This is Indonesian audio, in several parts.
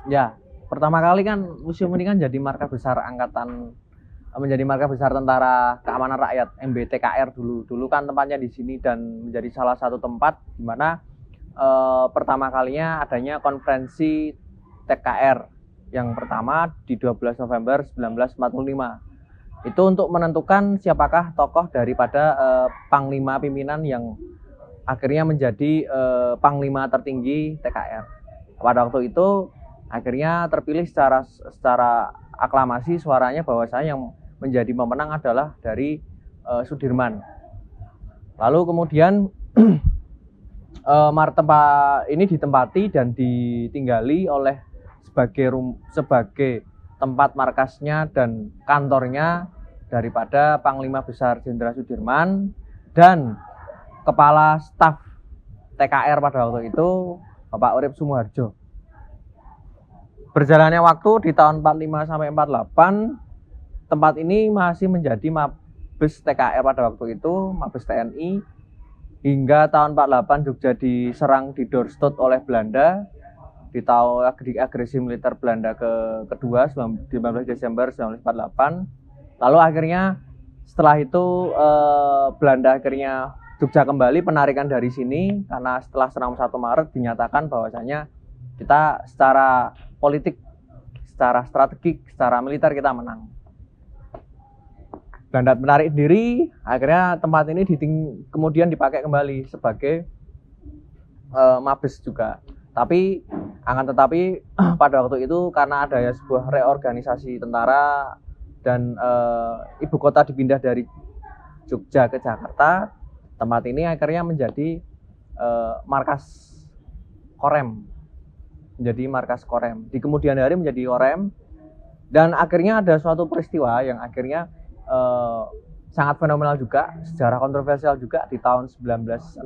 Ya, pertama kali kan museum ini kan jadi markas besar menjadi markas besar Tentara Keamanan Rakyat MBTKR dulu. Dulu kan tempatnya di sini dan menjadi salah satu tempat di mana pertama kalinya adanya konferensi TKR yang pertama di 12 November 1945. Itu untuk menentukan siapakah tokoh daripada panglima pimpinan yang akhirnya menjadi panglima tertinggi TKR. Pada waktu itu akhirnya terpilih secara aklamasi suaranya bahwasanya yang menjadi pemenang adalah dari Sudirman. Lalu kemudian tempat ini ditempati dan ditinggali oleh sebagai tempat markasnya dan kantornya daripada Panglima Besar Jenderal Sudirman dan Kepala Staf TKR pada waktu itu Bapak Urip Sumoharjo. Berjalannya waktu di tahun 45 sampai 48 tempat ini masih menjadi Mabes TKR pada waktu itu, Mabes TNI, hingga tahun 48 Jogja diserang di doorstop oleh Belanda di tahun agresi militer Belanda kedua 19 Desember 1948. Lalu akhirnya setelah itu Belanda akhirnya Jogja kembali penarikan dari sini karena setelah serang 1 Maret dinyatakan bahwasanya kita secara politik, secara strategik, secara militer kita menang. Belanda menarik diri, akhirnya tempat ini kemudian dipakai kembali sebagai Mabes juga. Tetapi pada waktu itu karena ada ya sebuah reorganisasi tentara dan ibu kota dipindah dari Jogja ke Jakarta, tempat ini akhirnya menjadi markas Korem. Menjadi markas Korem. Di kemudian hari menjadi Korem dan akhirnya ada suatu peristiwa yang akhirnya sangat fenomenal juga, sejarah kontroversial juga di tahun 1965.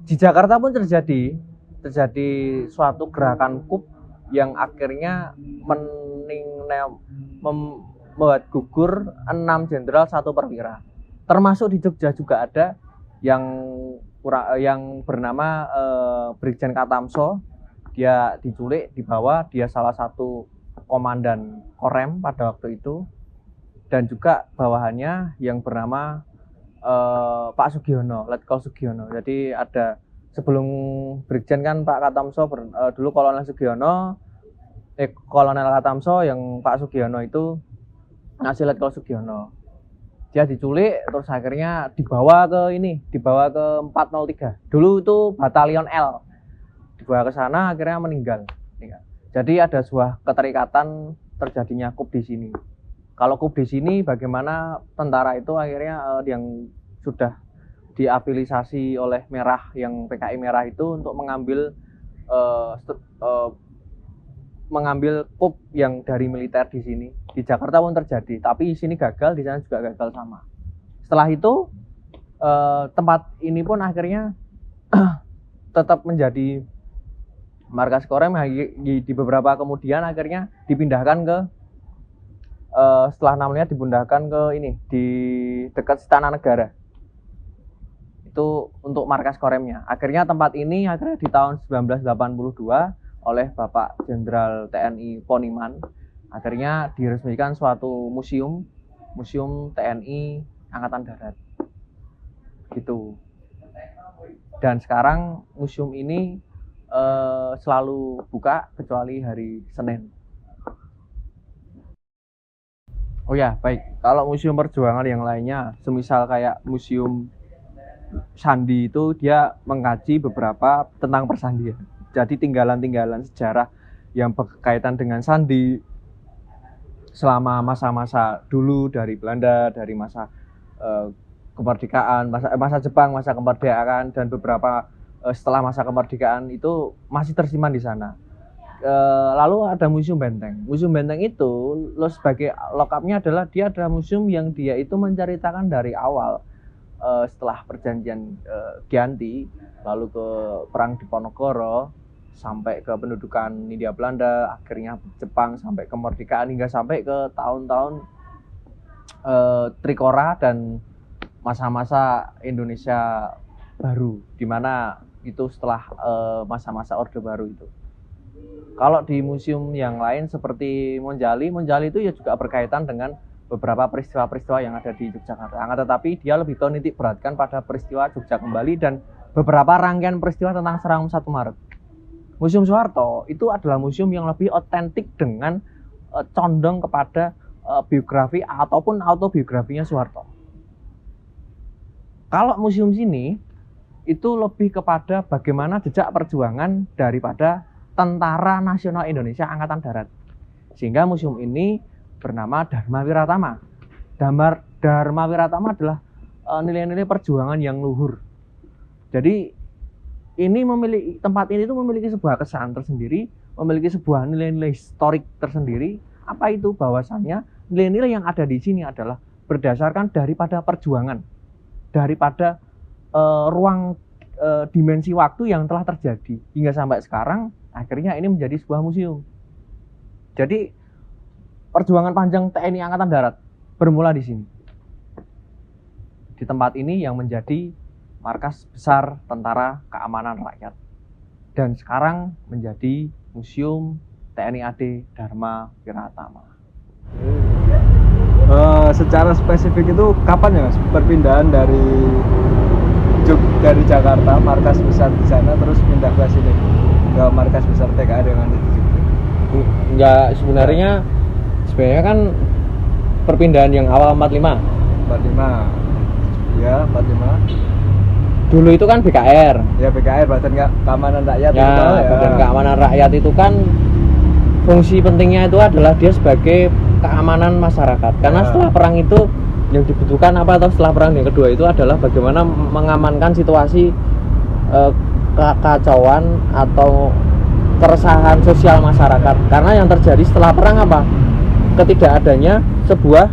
Di Jakarta pun terjadi suatu gerakan KUP yang akhirnya membuat gugur 6 jenderal 1 perwira. Termasuk di Jogja juga ada yang bernama Brigjen Katamso. Dia diculik, dibawa, dia salah satu komandan Korem pada waktu itu. Dan juga bawahannya yang bernama Pak Sugiono, Letkol Sugiono. Jadi ada sebelum Brigjen kan Pak Katamso dulu Kolonel Katamso, yang Pak Sugiono itu ngasih Letkol Sugiono. Dia diculik terus akhirnya dibawa ke 403. Dulu itu Batalion L. Dibawa ke sana akhirnya meninggal. Jadi ada sebuah keterikatan terjadinya KUP di sini. Kalau KUP di sini bagaimana tentara itu akhirnya yang sudah diafilisasi oleh Merah, yang PKI Merah itu untuk mengambil KUP yang dari militer di sini. Di Jakarta pun terjadi, tapi di sini gagal, di sana juga gagal sama. Setelah itu tempat ini pun akhirnya tetap menjadi markas Korem. Di beberapa kemudian akhirnya dipindahkan ke setelah namanya dipindahkan ke di dekat Istana Negara. Itu untuk markas Koremnya. Akhirnya tempat ini akhirnya di tahun 1982 oleh Bapak Jenderal TNI Poniman akhirnya diresmikan suatu museum TNI Angkatan Darat. Gitu. Dan sekarang museum ini selalu buka kecuali hari Senin. Oh ya, baik. Kalau museum perjuangan yang lainnya, semisal kayak museum Sandi itu dia mengkaji beberapa tentang persandian. Jadi tinggalan-tinggalan sejarah yang berkaitan dengan sandi selama masa-masa dulu dari Belanda, dari masa kemerdekaan, masa Jepang, masa kemerdekaan, dan beberapa setelah masa kemerdekaan itu masih tersimpan di sana. Lalu ada Museum Benteng. Museum Benteng itu sebagai lokapnya adalah dia adalah museum yang dia itu menceritakan dari awal setelah perjanjian Gianti, lalu ke perang Diponegoro, sampai ke pendudukan Hindia Belanda, akhirnya Jepang, sampai kemerdekaan hingga sampai ke tahun-tahun Trikora dan masa-masa Indonesia baru, di mana itu setelah masa-masa Orde Baru itu. Kalau di museum yang lain seperti Monjali itu ya juga berkaitan dengan beberapa peristiwa-peristiwa yang ada di Yogyakarta. Tetapi dia lebih menitik beratkan pada peristiwa Jogja Kembali dan beberapa rangkaian peristiwa tentang serangan 1 Maret. Museum Soeharto itu adalah museum yang lebih otentik dengan condong kepada biografi ataupun autobiografinya Soeharto. Kalau museum sini itu lebih kepada bagaimana jejak perjuangan daripada Tentara Nasional Indonesia Angkatan Darat. Sehingga museum ini bernama Dharma Wiratama. Dharma Wiratama adalah nilai-nilai perjuangan yang luhur. Jadi tempat ini tuh memiliki sebuah kesan tersendiri, memiliki sebuah nilai-nilai historik tersendiri. Apa itu? Bahwasannya nilai-nilai yang ada di sini adalah berdasarkan daripada perjuangan, daripada ruang dimensi waktu yang telah terjadi hingga sampai sekarang. Akhirnya ini menjadi sebuah museum. Jadi perjuangan panjang TNI Angkatan Darat bermula di sini. Di tempat ini yang menjadi markas besar Tentara Keamanan Rakyat. Dan sekarang menjadi Museum TNI AD Dharma Wiratama. Secara spesifik itu kapan ya Mas perpindahan dari Jakarta, markas besar di sana terus pindah ke sini ke markas besar TKA dengan itu juga? Enggak, sebenarnya kan perpindahan yang awal 45. Ya, 45. Dulu itu kan BKR. Ya, BKR, Badan Keamanan Rakyat. Ya, Badan Keamanan Rakyat itu kan fungsi pentingnya itu adalah dia sebagai keamanan masyarakat. Karena setelah perang itu yang dibutuhkan apa, atau setelah perang yang kedua itu adalah bagaimana mengamankan situasi kekacauan atau keresahan sosial masyarakat. Karena yang terjadi setelah perang apa? Ketidakadanya sebuah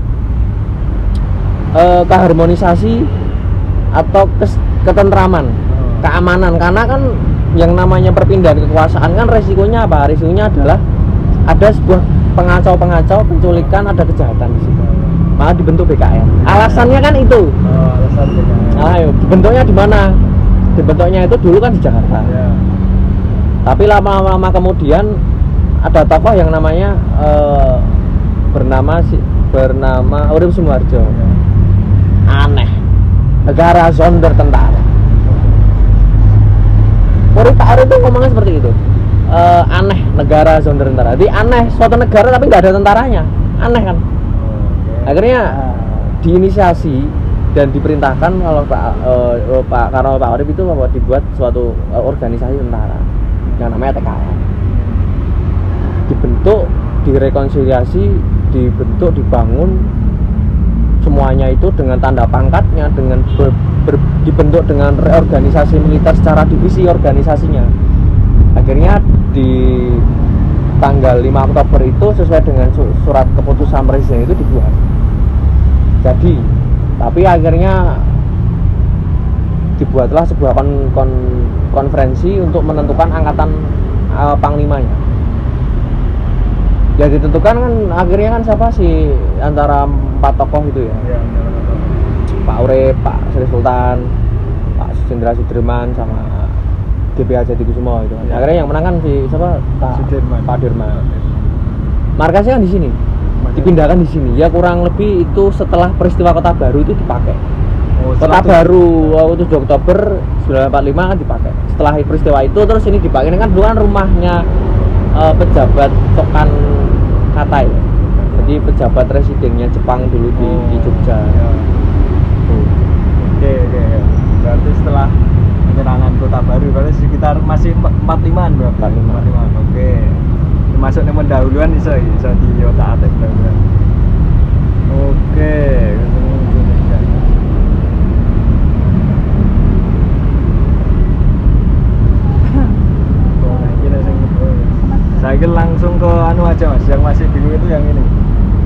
keharmonisasi atau ketentraman, keamanan. Karena kan yang namanya perpindahan kekuasaan kan resikonya apa? Resikonya adalah ada sebuah pengacau-pengacau, penculikan, ada kejahatan di situ. Maka dibentuk BKR. Alasannya kan itu. Alasan BKR. Ayo, dibentuknya di mana? Dibentuknya itu dulu kan di Jakarta. Ya. Tapi lama-lama kemudian ada tokoh yang namanya bernama Urip Sumoharjo. Ya. Aneh. Negara sonder tentara. Urip itu ngomongnya seperti itu. Aneh, negara sonder tentara. Jadi aneh suatu negara tapi nggak ada tentaranya. Aneh kan? Akhirnya diinisiasi dan diperintahkan kalau Pak Urip itu dibuat suatu organisasi tentara yang namanya TKN. Dibentuk, direkonsiliasi, dibangun semuanya itu dengan tanda pangkatnya, dengan dibentuk dengan reorganisasi militer secara divisi organisasinya. Akhirnya di tanggal 5 Oktober itu sesuai dengan surat keputusan presiden itu dibuat. Jadi, tapi akhirnya dibuatlah sebuah konferensi untuk menentukan angkatan panglimanya. Ya ditentukan kan akhirnya kan siapa sih antara 4 tokoh itu ya. Ya, Pak Urip, Pak Sri Sultan, Pak Jenderal Sudirman sama GBH Jatikusumo itu kan. Ya. Akhirnya yang menang kan si siapa? Pak Dirman. Markasnya kan di sini. Dipindahkan di sini. Ya kurang lebih itu setelah peristiwa Kota Baru itu dipakai. Kota Baru 7 Oktober 1945 kan dipakai. Setelah peristiwa itu terus ini dipakai. Ini kan dulu kan rumahnya pejabat Cokan Katai. Jadi pejabat residennya Jepang dulu di Jogja. Ya. Oke. Berarti setelah penyerangan Kota Baru berarti sekitar masih 45-an berarti. 45. Oke. Masuk nih pendahuluan iso di otak atik pendahuluan. Oke. Saya langsung ke anu aja Mas, yang masih bingung itu yang ini.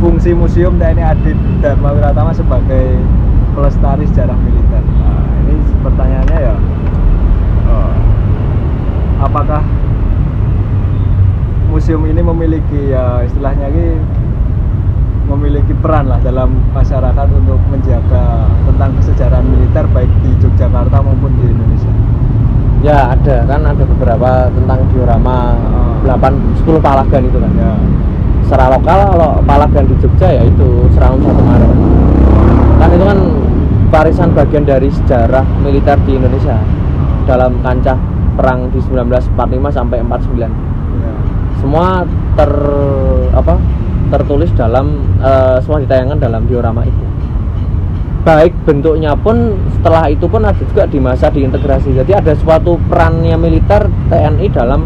Fungsi Museum TNI AD Dharma Wiratama sebagai pelestari sejarah militer. Nah, ini pertanyaannya ya, apakah museum ini memiliki ya istilahnya ini memiliki peran lah dalam masyarakat untuk menjaga tentang kesejarahan militer baik di Yogyakarta maupun di Indonesia? Ya ada kan, ada beberapa tentang diorama 8-10 Palagan itu kan. Ya. Secara lokal kalau Palagan di Jogja ya itu Serangan 1 Maret. Kan itu kan barisan bagian dari sejarah militer di Indonesia dalam kancah perang di 1945 sampai 49. Ya. Semua tertulis dalam semua ditayangkan dalam diorama itu. Baik bentuknya pun setelah itu pun ada juga di masa diintegrasi. Jadi ada suatu perannya militer TNI dalam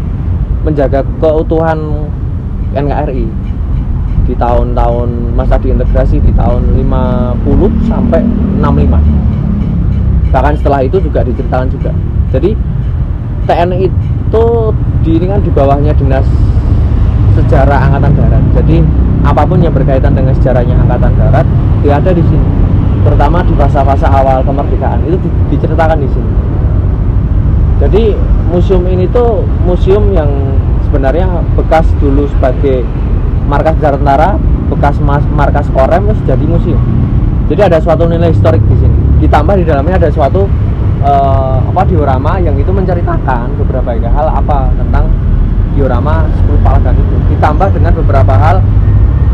menjaga keutuhan NKRI di tahun-tahun masa diintegrasi di tahun 50 sampai 65. Bahkan setelah itu juga diceritakan juga. Jadi TNI itu kan di bawahnya Dinas Sejarah Angkatan Darat. Jadi apapun yang berkaitan dengan sejarahnya Angkatan Darat dia ada di sini. Terutama di fase-fase awal kemerdekaan itu diceritakan di sini. Jadi museum ini tuh museum yang sebenarnya bekas dulu sebagai markas tentara, bekas markas Korem terus jadi museum. Jadi ada suatu nilai historik di sini. Ditambah di dalamnya ada suatu diorama yang itu menceritakan beberapa hal tentang diorama 10 Palagan itu. Ditambah dengan beberapa hal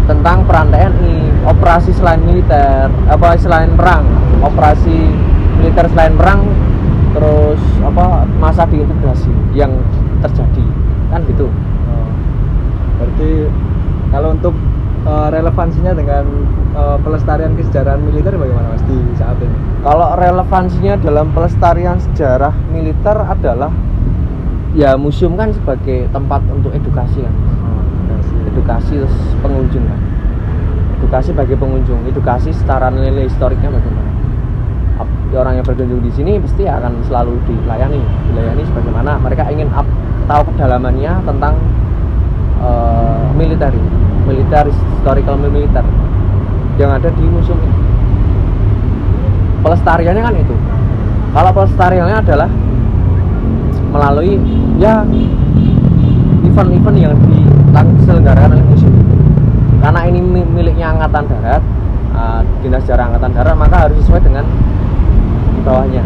tentang peran TNI, operasi selain militer, selain perang, operasi militer selain perang, terus masa diintegrasi yang terjadi, kan gitu. Berarti kalau untuk relevansinya dengan pelestarian kesejarahan militer bagaimana Mas di saat ini? Kalau relevansinya dalam pelestarian sejarah militer adalah ya museum kan sebagai tempat untuk edukasi kan. Edukasi terus pengunjung kan. Edukasi bagi pengunjung, edukasi secara nilai historiknya bagaimana. Orang yang berkunjung di sini pasti akan selalu dilayani sebagaimana mereka ingin tahu kedalamannya tentang militer historical militer yang ada di museum ini. Pelestariannya kan itu. Kalau pelestariannya adalah melalui ya event-event yang diselenggarakan oleh museum. Karena ini miliknya Angkatan Darat, Dinas Sejarah Angkatan Darat, maka harus sesuai dengan di bawahnya.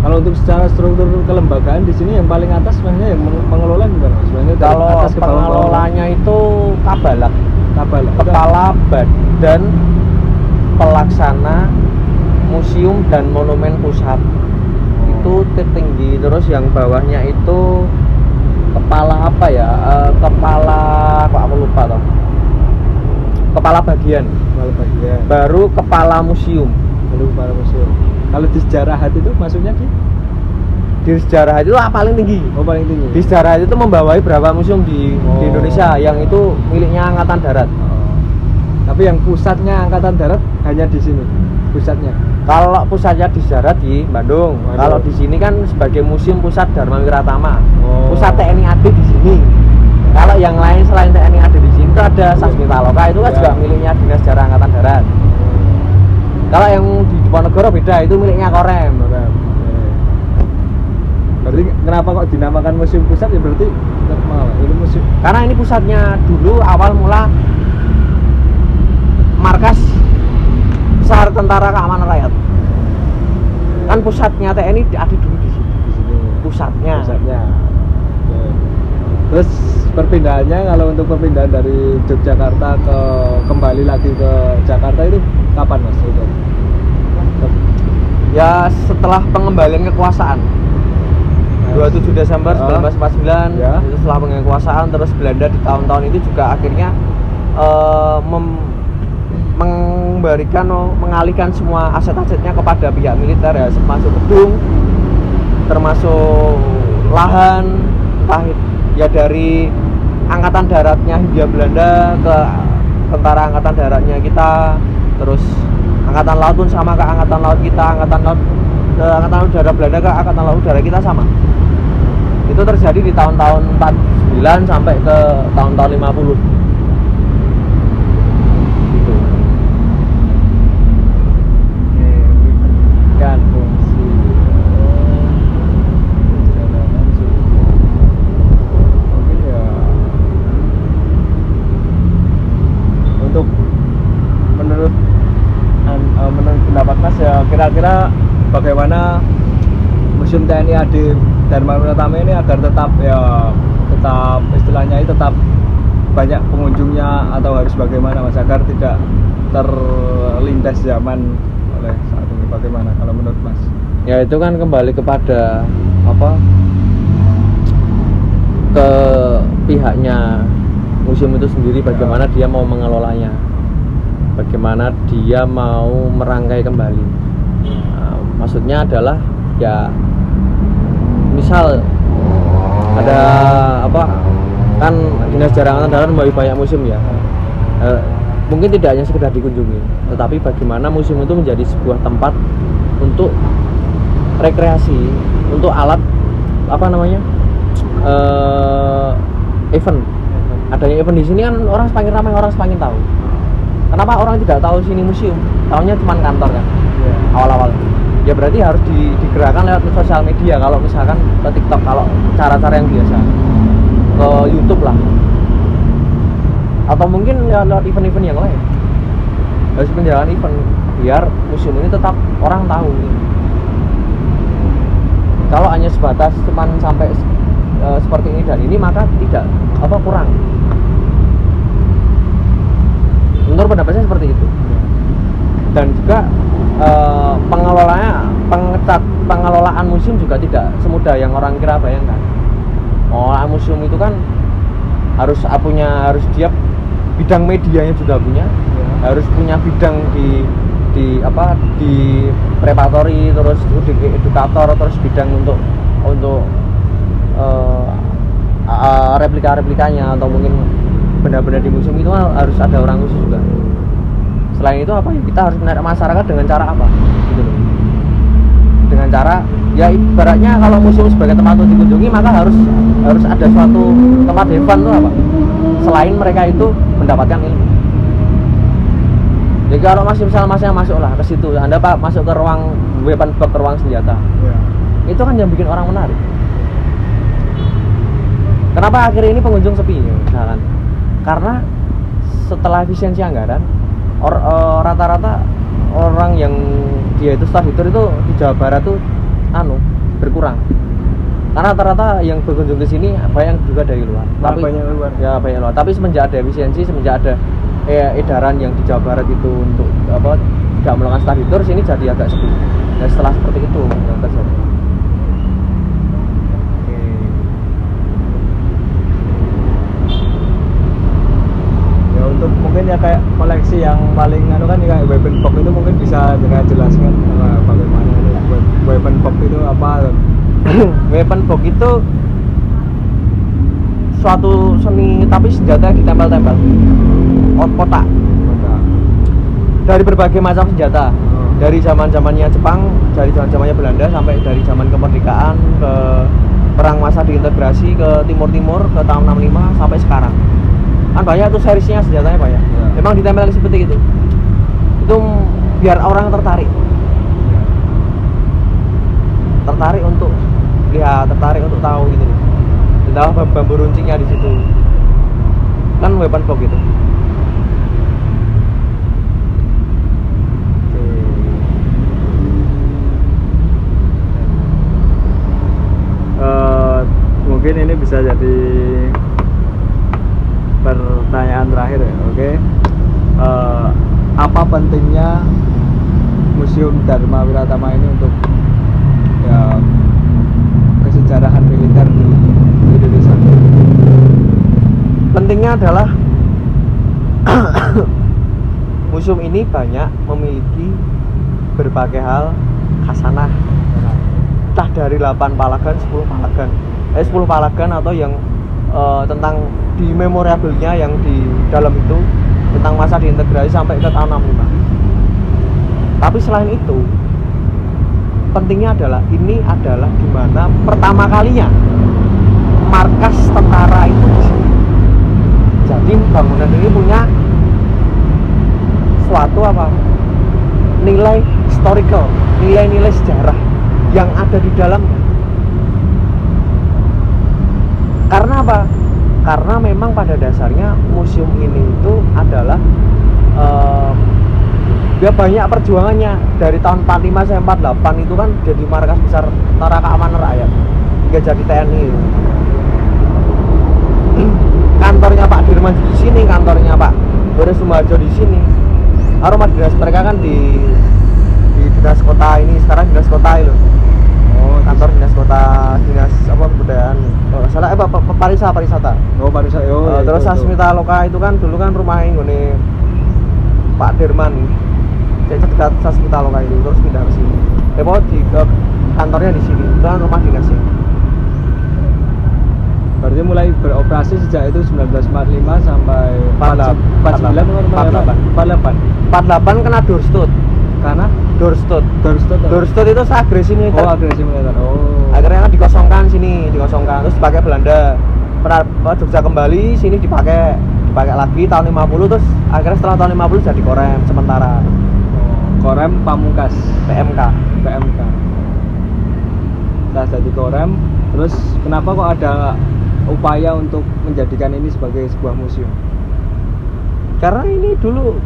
Kalau untuk secara struktur kelembagaan di sini yang paling atas sebenarnya yang mengelola gimana? Sebenarnya kalau atas ke pengelolanya itu Kabalak, Kepala Badan Pelaksana Museum dan Monumen Pusat. Itu tertinggi. Terus yang bawahnya itu kepala kok aku lupa toh. Kepala bagian. Baru kepala museum. Kalau di sejarah itu maksudnya di sejarah itu paling tinggi. Paling tinggi. Di sejarah itu membawahi berapa museum di Indonesia yang itu miliknya Angkatan Darat. Tapi yang pusatnya Angkatan Darat hanya di sini. Pusatnya. Kalau pusatnya di sejarah di Bandung. Kalau di sini kan sebagai museum pusat Dharma Wiratama. Pusat TNI AD di sini. Kalau yang lain selain TNI AD di sini itu ada Sasmitaloka, itu kan juga miliknya Dinas Sejarah Angkatan Darat. Kalau yang di Diponegoro beda, itu miliknya Korem. Berarti kenapa kok dinamakan museum pusat ya berarti ini museum. Karena ini pusatnya dulu awal mula markas Besar Tentara Keamanan Rakyat. Kan pusatnya TNI ada dulu di sini. Pusatnya. Terus perpindahannya, kalau untuk perpindahan dari Yogyakarta kembali lagi ke Jakarta itu kapan Mas itu? Ya setelah pengembalian kekuasaan. 27 Desember 1949 ya. Itu setelah pengembalian kekuasaan, terus Belanda di tahun-tahun itu juga akhirnya mengalihkan semua aset-asetnya kepada pihak militer ya, termasuk gedung, termasuk lahan, entah ya dari Angkatan Daratnya Hindia Belanda ke tentara Angkatan Daratnya kita, terus Angkatan Laut pun sama ke Angkatan Laut kita, Angkatan Udara Belanda ke Angkatan Laut Udara kita sama. Itu terjadi di tahun-tahun 49 sampai ke tahun-tahun 50. Gitu. Kan fungsi mungkin ya untuk menurut 2014 ya, kira-kira bagaimana Museum TNI AD Dharma Wiratama ini agar tetap istilahnya itu tetap banyak pengunjungnya, atau harus bagaimana Mas agar tidak terlindas zaman oleh saat ini, bagaimana kalau menurut Mas? Ya itu kan kembali kepada apa, ke pihaknya museum itu sendiri, bagaimana dia mau mengelolanya, bagaimana dia mau merangkai kembali. Nah, maksudnya adalah ya misal ada apa, kan Dinas Jarang Darat membawahi banyak museum ya, mungkin tidak hanya sekedar dikunjungi, tetapi bagaimana museum itu menjadi sebuah tempat untuk rekreasi, untuk alat apa namanya, event. Adanya event di sini kan orang semakin ramai, orang semakin tahu. Kenapa orang tidak tahu sini museum? Tahunya cuma kantor kan, awal-awal. Ya berarti harus digerakkan lewat sosial media, kalau misalkan ke TikTok, kalau cara-cara yang biasa, ke YouTube lah, atau mungkin ya lewat event-event yang lain. Harus menjalankan event biar museum ini tetap orang tahu. Kalau hanya sebatas cuman sampai seperti ini dan ini, maka tidak apa, kurang. Menurut pendapat saya seperti itu. Dan juga pengelolaan museum juga tidak semudah yang orang kira bayangkan. Pengelolaan museum itu kan harus dia bidang medianya juga punya, harus punya bidang di preparatori, terus edukator, terus bidang untuk replika-replikanya, atau mungkin benda-benda di museum itu harus ada orang khusus juga. Selain itu apa ya, kita harus menarik masyarakat dengan cara apa gitu loh. Dengan cara ya ibaratnya kalau museum sebagai tempat untuk dikunjungi, maka harus ada suatu tempat event tuh apa, selain mereka itu mendapatkan ilmu. Jadi kalau masih masuklah ke situ, Anda Pak masuk ke ruang weapon box, ke ruang senjata, itu kan yang bikin orang menarik. Kenapa akhirnya ini pengunjung sepi misalkan? Karena setelah efisiensi anggaran, rata-rata orang yang dia itu study tour itu di Jawa Barat tuh berkurang. Karena rata-rata yang berkunjung ke sini banyak juga dari luar. Tapi banyak luar. Ya banyak luar. Tapi semenjak ada efisiensi, semenjak ada edaran yang di Jawa Barat itu untuk apa, tidak melakukan study tour, sini jadi agak sepi. Dan setelah seperti itu yang terjadi. Untuk mungkin ya kayak koleksi yang paling kan kayak weapon box itu, mungkin bisa jelaskan bagaimana ini weapon box itu apa? Weapon box itu suatu seni tapi senjata yang ditempel-tempel, kotak dari berbagai macam senjata, dari zaman-zamannya Jepang, dari zaman-zamannya Belanda, sampai dari zaman kemerdekaan, ke perang masa diintegrasi, ke timur-timur, ke tahun 65 sampai sekarang. Kan banyak tuh serisnya senjatanya banyak. Memang ditempel seperti itu biar orang tertarik untuk lihat, tertarik untuk tahu gitu. Ditambah bambu runcingnya di situ kan weapon box gitu. Mungkin ini bisa jadi pertanyaan terakhir ya, oke. Apa pentingnya Museum Dharma Wiratama ini untuk ya kesejarahan militer di Indonesia? Pentingnya adalah museum ini banyak memiliki berbagai hal khasanah, entah dari 8 palagan, 10 palagan atau yang tentang di memorabelnya yang di dalam itu, tentang masa diintegrasi sampai ke tahun 65. Tapi selain itu, pentingnya adalah ini adalah dimana pertama kalinya markas tentara itu di sini. Jadi bangunan ini punya suatu nilai historical, nilai-nilai sejarah yang ada di dalamnya. Karena apa? Karena memang pada dasarnya museum ini itu adalah dia banyak perjuangannya dari tahun 45 sampai 48 itu kan jadi markas besar Tentara Keamanan Rakyat hingga jadi TNI. Kantornya Pak Dirman di sini, kantornya Pak Boris Sumoharjo di sini. Rumah dinas mereka kan di dinas kota ini, sekarang dinas kota itu. Oh, Kantor dinas kota, dinas apa kebudayaan. Oh, salah pariwisata. Oh, pariwisata. Oh, ya, Terus itu. Sasmita Loka itu kan dulu kan rumah ini Pak Dirman. Saya dekat Sasmita Loka itu terus pindah ke sini. Ke kantornya di sini. Itu kan rumah dinasnya. Berarti mulai beroperasi sejak itu 1945 sampai 49 48 kena doorstop. karena Doorstop itu seagresif ini. oh agresi militer. Oh, Akhirnya kan dikosongkan terus dipakai Belanda. Pernah Jogja kembali sini dipakai lagi tahun 50, terus akhirnya setelah tahun 50 jadi Korem sementara. Korem Pamungkas PMK. Nah, jadi Korem, terus kenapa kok ada upaya untuk menjadikan ini sebagai sebuah museum? Karena ini dulu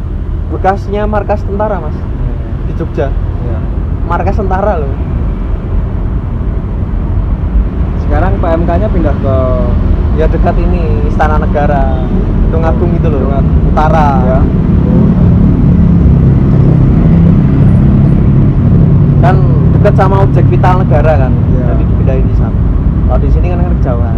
bekasnya markas tentara, Mas, di Jogja. Ya. Markas tentara loh. Sekarang PMK-nya pindah ke Ya dekat ini Istana Negara, Gedung Agung itu loh, utara. ya. Kan dekat sama objek vital negara kan, Ya. jadi dipindahin di sana. Kalau di sini kan kejauhan.